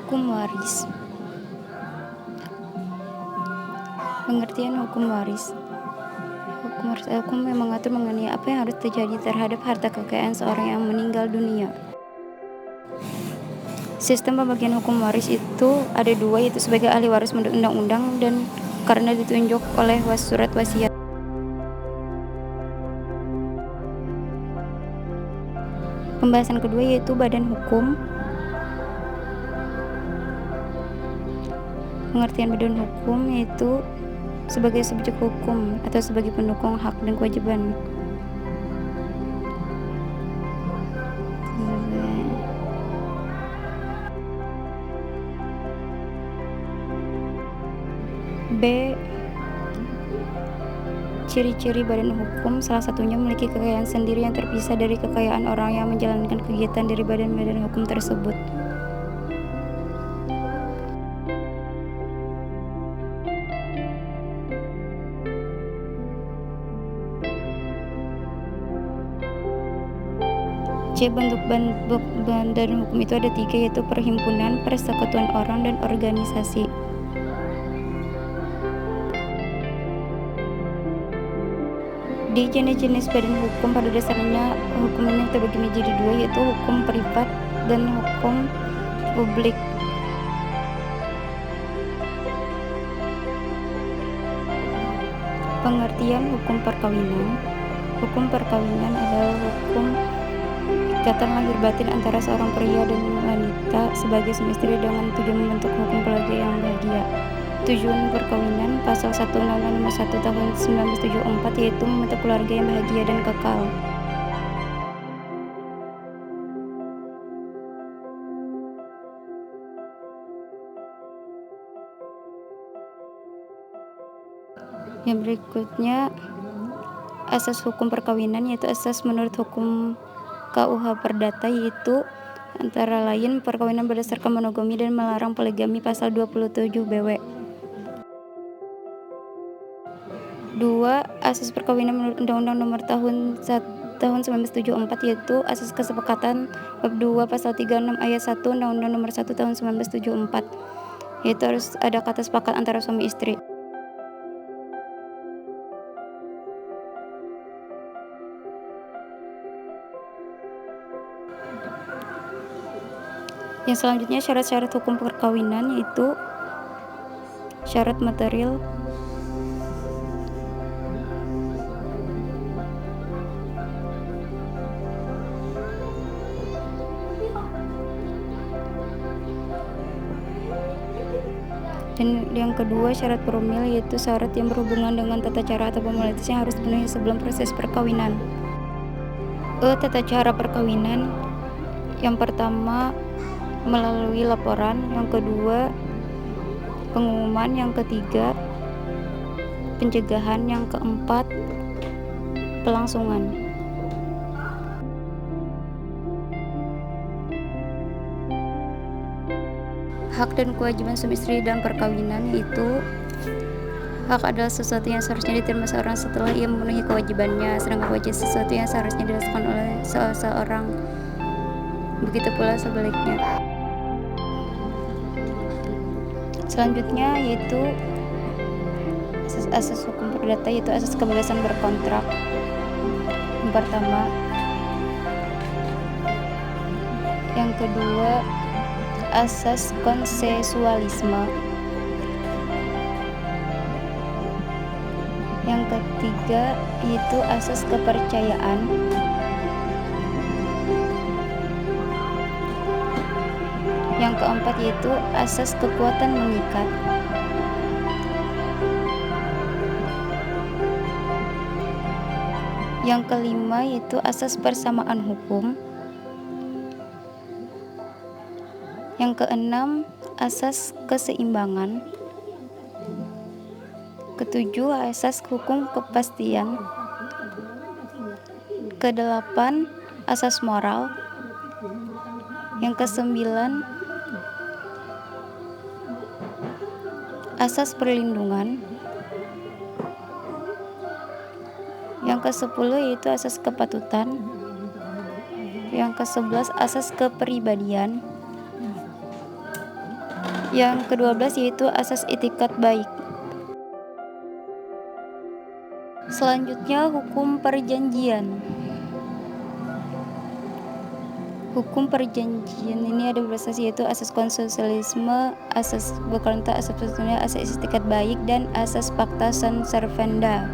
Hukum waris. Pengertian hukum waris. Hukum yang mengatur mengenai apa yang harus terjadi terhadap harta kekayaan seorang yang meninggal dunia. Sistem pembagian hukum waris itu ada dua, yaitu sebagai ahli waris menurut undang-undang dan karena ditunjuk oleh surat wasiat. Pembahasan kedua yaitu badan hukum. Pengertian badan hukum yaitu sebagai subjek hukum atau sebagai pendukung hak dan kewajiban. B. Ciri-ciri badan hukum, salah satunya memiliki kekayaan sendiri yang terpisah dari kekayaan orang yang menjalankan kegiatan dari badan-badan hukum tersebut. C. Bentuk badan hukum itu ada 3, yaitu perhimpunan, persekutuan orang, dan organisasi. Di jenis-jenis badan hukum, pada dasarnya hukum ini terbagi menjadi 2, yaitu hukum privat dan hukum publik. Pengertian hukum perkawinan. Hukum perkawinan adalah hukum ikatan lahir batin antara seorang pria dan wanita sebagai suami istri dengan tujuan membentuk hukum keluarga yang bahagia. Tujuan perkawinan pasal 1 Undang-Undang Nomor 1 Tahun 1974 yaitu membentuk keluarga yang bahagia dan kekal. Yang berikutnya asas hukum perkawinan, yaitu asas menurut hukum KUH Perdata, yaitu antara lain perkawinan berdasarkan monogami dan melarang poligami pasal 27 BW. 2. Asas perkawinan menurut Undang-Undang Nomor tahun 1974 yaitu asas kesepakatan bab 2 pasal 36 ayat 1 Undang-Undang Nomor 1 tahun 1974, yaitu harus ada kata sepakat antara suami istri. Yang selanjutnya syarat-syarat hukum perkawinan, yaitu syarat material. Dan yang kedua syarat formil, yaitu syarat yang berhubungan dengan tata cara atau formalitas yang harus dipenuhi sebelum proses perkawinan. Tata cara perkawinan. Yang pertama melalui laporan, yang kedua pengumuman, yang ketiga pencegahan, yang keempat pelangsungan. Hak dan kewajiban suami istri dalam perkawinan, yaitu hak adalah sesuatu yang seharusnya diterima seorang setelah ia memenuhi kewajibannya, sedangkan kewajiban sesuatu yang seharusnya dirasakan oleh seseorang, begitu pula sebaliknya. Selanjutnya yaitu asas hukum perdata, yaitu asas kebebasan berkontrak. Yang pertama. Yang kedua asas konsensualisme. Yang ketiga yaitu asas kepercayaan. Yang keempat yaitu asas kekuatan mengikat. Yang kelima yaitu asas persamaan hukum. Yang keenam asas keseimbangan. Ketujuh asas hukum kepastian. Kedelapan asas moral. Yang kesembilan asas perlindungan. Yang Yang ke-10 yaitu asas kepatutan. Yang ke-11 asas kepribadian. Yang ke-12 yaitu asas itikat baik. Selanjutnya hukum perjanjian. Hukum perjanjian ini ada beberapa asas, yaitu asas konsensualisme, asas berkontak, asas persatuan, asas itikat baik, dan asas pacta sunt servanda.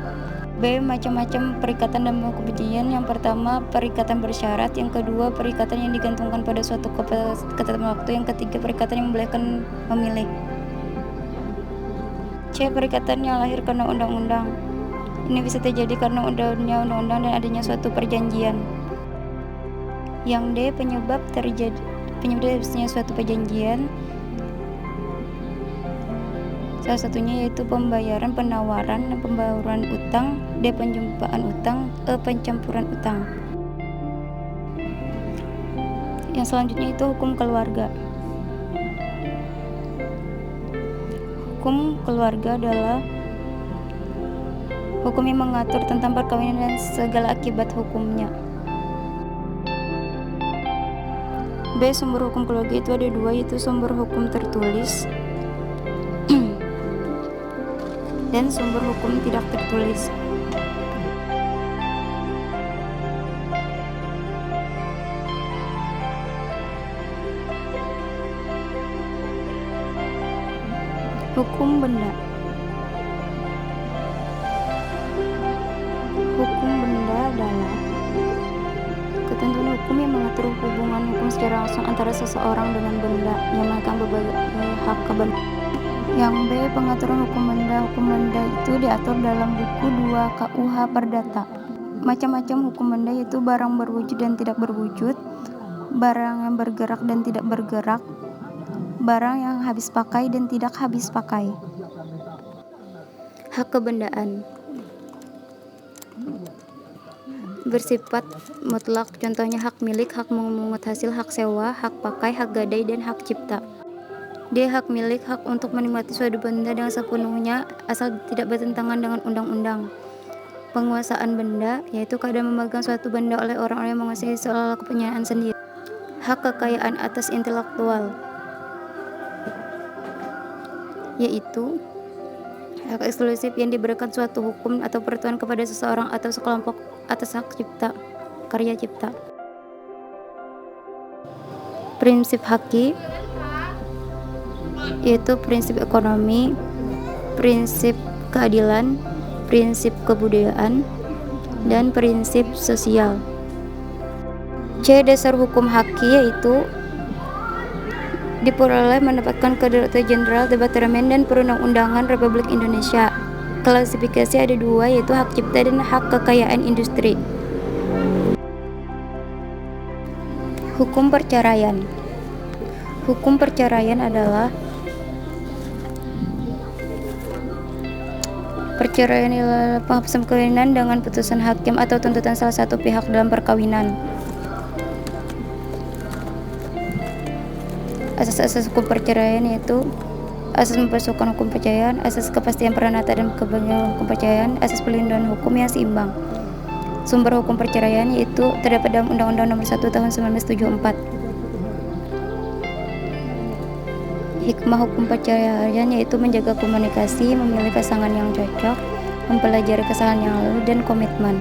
B. Macam-macam perikatan dan hukum perjanjian. Yang pertama, perikatan bersyarat. Yang kedua, perikatan yang digantungkan pada suatu ketetapan waktu. Yang ketiga, perikatan yang membolehkan memilih. C. Perikatan yang lahir karena undang-undang. Ini bisa terjadi karena adanya undang-undang dan adanya suatu perjanjian. Yang D. Penyebab terjadinya suatu perjanjian. Salah satunya yaitu pembayaran, penawaran, dan pembayaran utang. D. Penjumpaan utang. E. Pencampuran utang. Yang selanjutnya itu hukum keluarga. Hukum keluarga adalah hukum yang mengatur tentang perkawinan dan segala akibat hukumnya. B. Sumber hukum keluarga itu ada dua, yaitu sumber hukum tertulis dan sumber hukum tidak tertulis. Hukum benda. Hukum benda adalah ketentuan hukum yang mengatur hubungan hukum secara langsung antara seseorang dengan benda yang menekan berbagai hak kebendaan. Yang B. Pengaturan hukum benda. Hukum benda itu diatur dalam buku 2 KUH Perdata. Macam-macam hukum benda yaitu barang berwujud dan tidak berwujud, barang yang bergerak dan tidak bergerak, barang yang habis pakai dan tidak habis pakai. Hak kebendaan bersifat mutlak, contohnya hak milik, hak memungut hasil, hak sewa, hak pakai, hak gadai, dan hak cipta. D. Hak milik, hak untuk menikmati suatu benda dengan sepenuhnya asal tidak bertentangan dengan undang-undang. Penguasaan benda, yaitu keadaan memegang suatu benda oleh orang-orang yang menguasai seolah-olah kepunyaan sendiri. Hak kekayaan atas intelektual, yaitu hak eksklusif yang diberikan suatu hukum atau peraturan kepada seseorang atau sekelompok atas hak cipta, karya cipta. Prinsip haki, yaitu prinsip ekonomi, prinsip keadilan, prinsip kebudayaan, dan prinsip sosial. C. Dasar hukum haki, yaitu diperoleh mendapatkan Kedaulatan Jenderal, Departemen dan Perundang-undangan Republik Indonesia. Klasifikasi ada dua, yaitu hak cipta dan hak kekayaan industri. Hukum perceraian. Hukum perceraian adalah perceraian adalah penghapusan perkawinan dengan putusan hakim atau tuntutan salah satu pihak dalam perkawinan. Asas-asas hukum perceraian yaitu asas mempersukan hukum perceraian, asas kepastian pranata dan kebahagiaan hukum perceraian, asas pelindungan hukum yang seimbang. Sumber hukum perceraian yaitu terdapat dalam Undang-Undang Nomor 1 Tahun 1974. Hikmah hukum perceraian yaitu menjaga komunikasi, memilih pasangan yang cocok, mempelajari kesalahan yang lalu, dan komitmen.